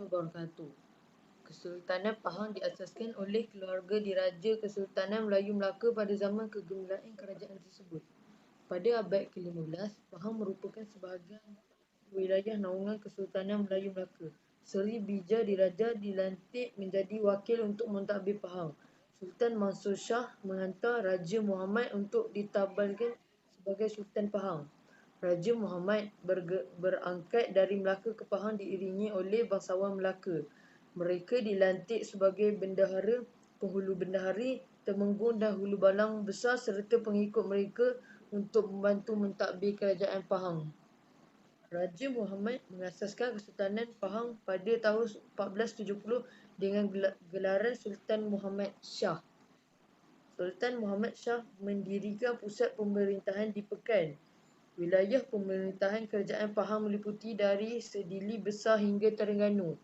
wabarakatuh. Kesultanan Pahang diasaskan oleh keluarga diraja Kesultanan Melayu Melaka pada zaman kegemilangan kerajaan tersebut. Pada abad ke-15, Pahang merupakan sebahagian wilayah naungan Kesultanan Melayu Melaka. Seri Bija Diraja dilantik menjadi wakil untuk mentadbir Pahang. Sultan Mansur Shah menghantar Raja Muhammad untuk ditabalkan sebagai Sultan Pahang. Raja Muhammad berangkat dari Melaka ke Pahang diiringi oleh bangsawan Melaka. Mereka dilantik sebagai bendahara, penghulu bendahari, temenggung dan hulu balang besar serta pengikut mereka untuk membantu mentadbir kerajaan Pahang. Raja Muhammad mengasaskan Kesultanan Pahang pada tahun 1470 dengan gelaran Sultan Muhammad Shah. Sultan Muhammad Shah mendirikan pusat pemerintahan di Pekan. Wilayah pemerintahan kerajaan Pahang meliputi dari Sedili Besar hingga Terengganu.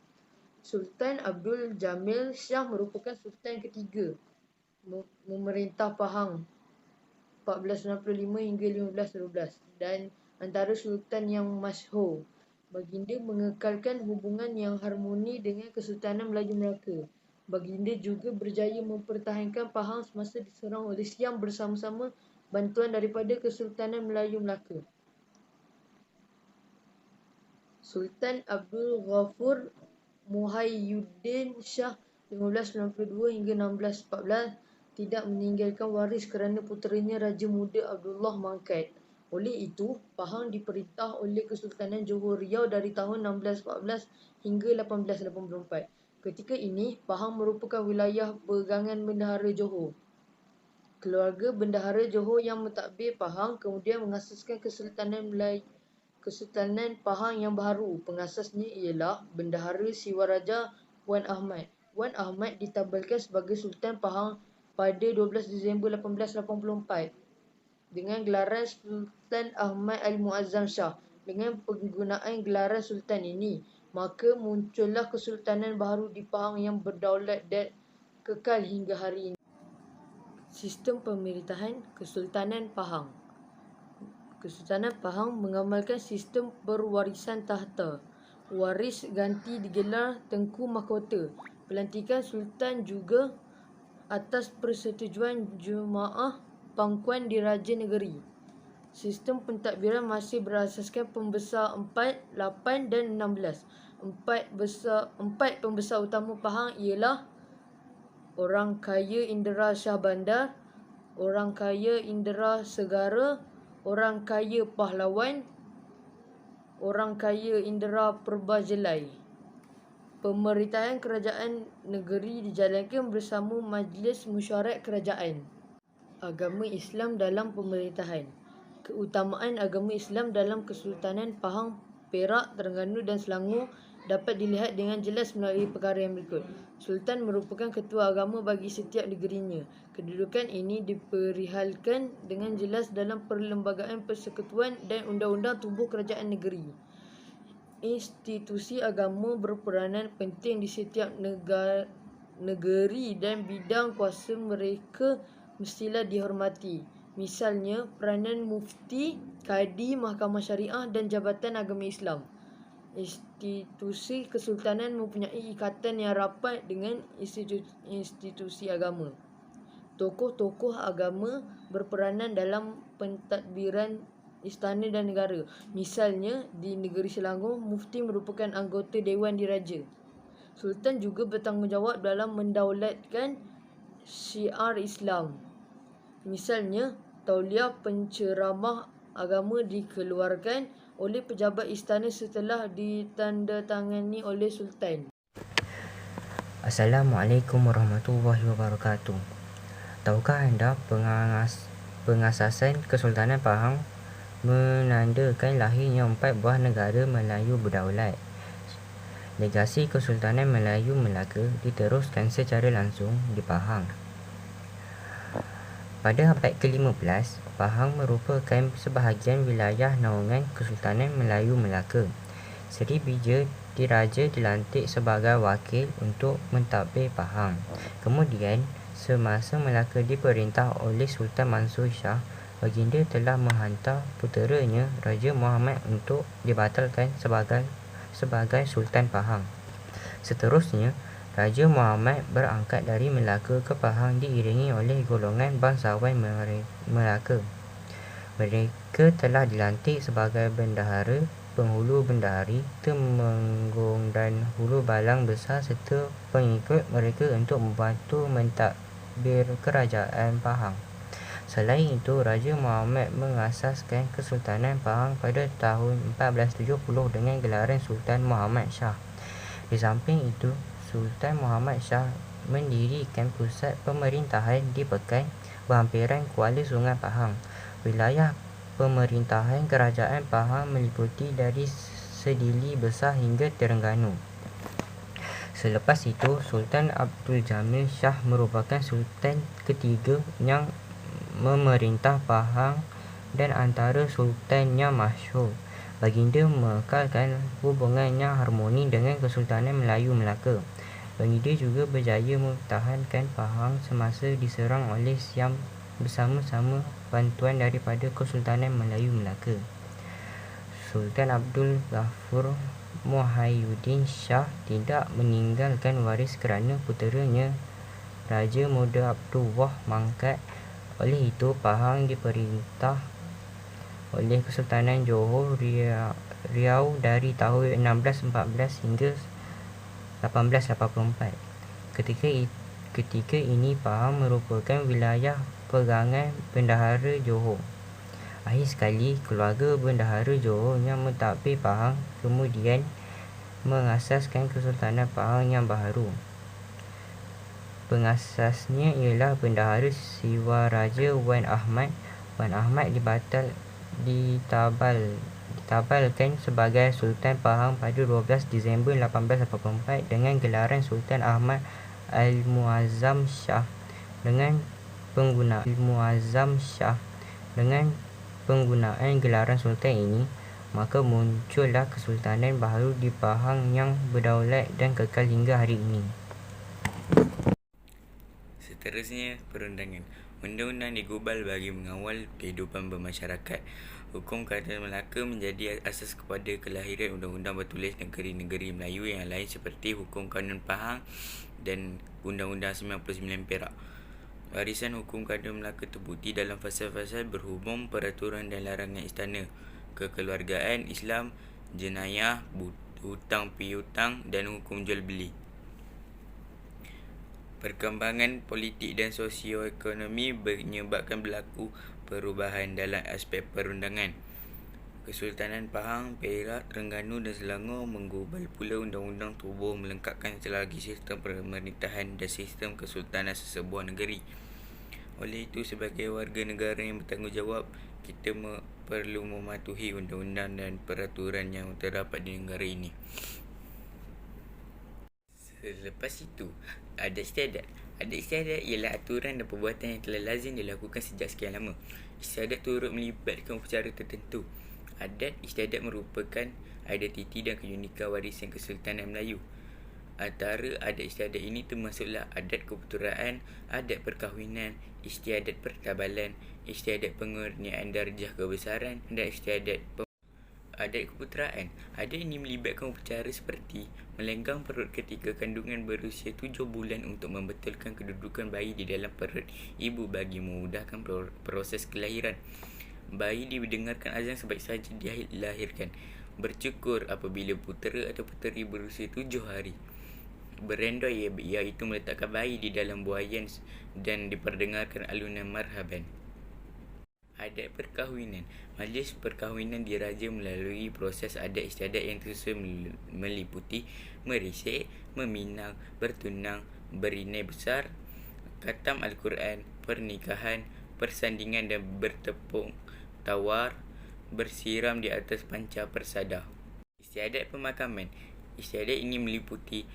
Sultan Abdul Jamil Shah merupakan Sultan ketiga memerintah Pahang 1495 hingga 1512 dan antara Sultan yang masyhur. Baginda mengekalkan hubungan yang harmoni dengan Kesultanan Melayu Melaka. Baginda juga berjaya mempertahankan Pahang semasa diserang oleh Siam bersama-sama bantuan daripada Kesultanan Melayu Melaka. Sultan Abdul Ghafur Muhaiyyuddin Shah 1592 hingga 1614 tidak meninggalkan waris kerana puteranya Raja Muda Abdullah mangkat. Oleh itu, Pahang diperintah oleh Kesultanan Johor Riau dari tahun 1614 hingga 1884. Ketika ini, Pahang merupakan wilayah pegangan Bendahara Johor. Keluarga Bendahara Johor yang mentadbir Pahang kemudian mengasaskan Kesultanan Pahang yang baru. Pengasasnya ialah Bendahara Siwaraja Wan Ahmad. Wan Ahmad ditabalkan sebagai Sultan Pahang pada 12 Disember 1884 dengan gelaran Sultan Ahmad Al-Muazzam Shah. Dengan penggunaan gelaran Sultan ini, maka muncullah Kesultanan baru di Pahang yang berdaulat dan kekal hingga hari ini. Sistem pemerintahan Kesultanan Pahang. Kesultanan Pahang mengamalkan sistem perwarisan tahta. Waris ganti digelar Tengku Mahkota. Pelantikan Sultan juga atas persetujuan Jemaah Pangkuan Diraja Negeri. Sistem pentadbiran masih berasaskan pembesar 4, 8 dan 16. Empat pembesar utama Pahang ialah Orang Kaya Indra Shah Bandar, Orang Kaya Indra Segara, Orang Kaya Pahlawan, Orang Kaya Indra Perbajelai. Pemerintahan kerajaan negeri dijalankan bersama Majlis Mesyuarat Kerajaan. Agama Islam dalam pemerintahan. Keutamaan agama Islam dalam Kesultanan Pahang, Perak, Terengganu dan Selangor dapat dilihat dengan jelas melalui perkara yang berikut. Sultan merupakan ketua agama bagi setiap negerinya. Kedudukan ini diperihalkan dengan jelas dalam Perlembagaan Persekutuan dan Undang-Undang Tubuh Kerajaan Negeri. Institusi agama berperanan penting di setiap negeri dan bidang kuasa mereka mestilah dihormati. Misalnya, peranan mufti, kadi, mahkamah syariah dan jabatan agama Islam. Institusi kesultanan mempunyai ikatan yang rapat dengan institusi agama. Tokoh-tokoh agama berperanan dalam pentadbiran istana dan negara. Misalnya, di negeri Selangor, mufti merupakan anggota Dewan Diraja. Sultan juga bertanggungjawab dalam mendaulatkan syiar Islam. Misalnya, tauliah penceramah agama dikeluarkan oleh pejabat istana setelah ditandatangani oleh Sultan. Assalamualaikum warahmatullahi wabarakatuh. Tahukah anda pengasasan Kesultanan Pahang menandakan lahirnya 4 buah negara Melayu berdaulat. Legasi Kesultanan Melayu Melaka diteruskan secara langsung di Pahang. Pada abad ke-15, Pahang merupakan sebahagian wilayah naungan Kesultanan Melayu Melaka. Seri Bija Diraja dilantik sebagai wakil untuk mentadbir Pahang. Kemudian, semasa Melaka diperintah oleh Sultan Mansur Shah, baginda telah menghantar puteranya Raja Muhammad untuk dibatalkan sebagai Sultan Pahang. Seterusnya, Raja Muhammad berangkat dari Melaka ke Pahang diiringi oleh golongan bangsawan Melaka. Mereka telah dilantik sebagai bendahara, penghulu bendahari, temenggung dan hulu balang besar serta pengikut mereka untuk membantu mentadbir kerajaan Pahang. Selain itu, Raja Muhammad mengasaskan Kesultanan Pahang pada tahun 1470 dengan gelaran Sultan Muhammad Shah. Di samping itu, Sultan Muhammad Shah mendirikan pusat pemerintahan di Pekan, berhampiran Kuala Sungai Pahang. Wilayah pemerintahan kerajaan Pahang meliputi dari Sedili Besar hingga Terengganu. Selepas itu, Sultan Abdul Jamil Shah merupakan sultan ketiga yang memerintah Pahang dan antara sultan yang masyhur. Baginda mengekalkan hubungan yang harmoni dengan Kesultanan Melayu Melaka. Baginda juga berjaya mempertahankan Pahang semasa diserang oleh Siam bersama-sama bantuan daripada Kesultanan Melayu Melaka. Sultan Abdul Ghafur Muhyiddin Shah tidak meninggalkan waris kerana puteranya Raja Muda Abdullah mangkat. Oleh itu, Pahang diperintah oleh Kesultanan Johor Riau dari tahun 1614 hingga 1884. Ketika ini Pahang merupakan wilayah pegangan Bendahara Johor. Akhir sekali, keluarga Bendahara Johor yang mentadbir Pahang kemudian mengasaskan Kesultanan Pahang yang baharu. Pengasasnya ialah Bendahara Siwaraja Wan Ahmad. Wan Ahmad ditabalkan sebagai Sultan Pahang pada 12 Disember 1884 dengan gelaran Sultan Ahmad Al-Muazzam Shah. Dengan penggunaan gelaran sultan ini, maka muncullah kesultanan baharu di Pahang yang berdaulat dan kekal hingga hari ini. Seterusnya, perundangan. Undang-undang digubal bagi mengawal kehidupan bermasyarakat. Hukum Kerajaan Melaka menjadi asas kepada kelahiran undang-undang bertulis negeri-negeri Melayu yang lain seperti Hukum Kanun Pahang dan Undang-Undang 99 Perak. Warisan hukum Kerajaan Melaka terbukti dalam fasal-fasal berhubung peraturan dan larangan istana, kekeluargaan Islam, jenayah, hutang piutang dan hukum jual beli. Perkembangan politik dan sosioekonomi menyebabkan berlaku perubahan dalam aspek perundangan. Kesultanan Pahang, Perak, Terengganu dan Selangor menggubal pula undang-undang tubuh melengkapkan selagi sistem pemerintahan dan sistem kesultanan sesebuah negeri. Oleh itu, sebagai warga negara yang bertanggungjawab, kita perlu mematuhi undang-undang dan peraturan yang terdapat di negara ini. Selepas itu, adat istiadat. Adat istiadat ialah aturan dan perbuatan yang telah lazim dilakukan sejak sekian lama. Istiadat turut melibatkan upacara tertentu. Adat istiadat merupakan identiti dan keunikan warisan Kesultanan Melayu. Antara adat istiadat ini termasuklah adat kepeteraan, adat perkahwinan, istiadat pertabalan, istiadat pengurniaan darjah kebesaran dan istiadat adat keputeraan. Adat ini melibatkan upacara seperti melenggang perut ketika kandungan berusia 7 bulan untuk membetulkan kedudukan bayi di dalam perut ibu bagi memudahkan proses kelahiran. Bayi didengarkan azan sebaik saja dilahirkan. Bercukur apabila putera atau puteri berusia 7 hari. Berendoi iaitu meletakkan bayi di dalam buaian dan diperdengarkan alunan marhaban. Adat perkahwinan. Majlis perkahwinan diraja melalui proses adat istiadat yang tersusun meliputi merisik, meminang, bertunang, berinai besar, khatam Al-Quran, pernikahan, persandingan dan bertepung tawar, bersiram di atas panca persada. Istiadat pemakaman. Istiadat ini meliputi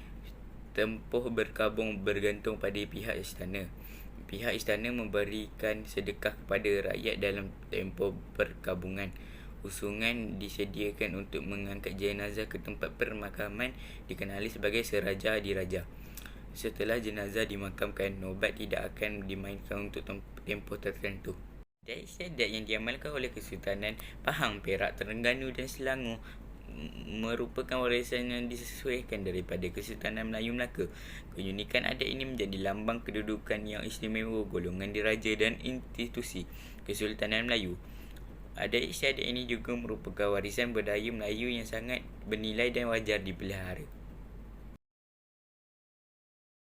tempoh berkabung bergantung pada pihak istana. Pihak istana memberikan sedekah kepada rakyat dalam tempoh perkabungan. Usungan disediakan untuk mengangkat jenazah ke tempat permakaman dikenali sebagai seraja diraja. Setelah jenazah dimakamkan, nobat tidak akan dimainkan untuk tempoh tertentu. Adat istiadat yang diamalkan oleh Kesultanan Pahang, Perak, Terengganu dan Selangor merupakan warisan yang disesuaikan daripada Kesultanan Melayu Melaka. Keunikan adat ini menjadi lambang kedudukan yang istimewa golongan diraja dan institusi Kesultanan Melayu. Adat istiadat ini juga merupakan warisan budaya Melayu yang sangat bernilai dan wajar dipelihara.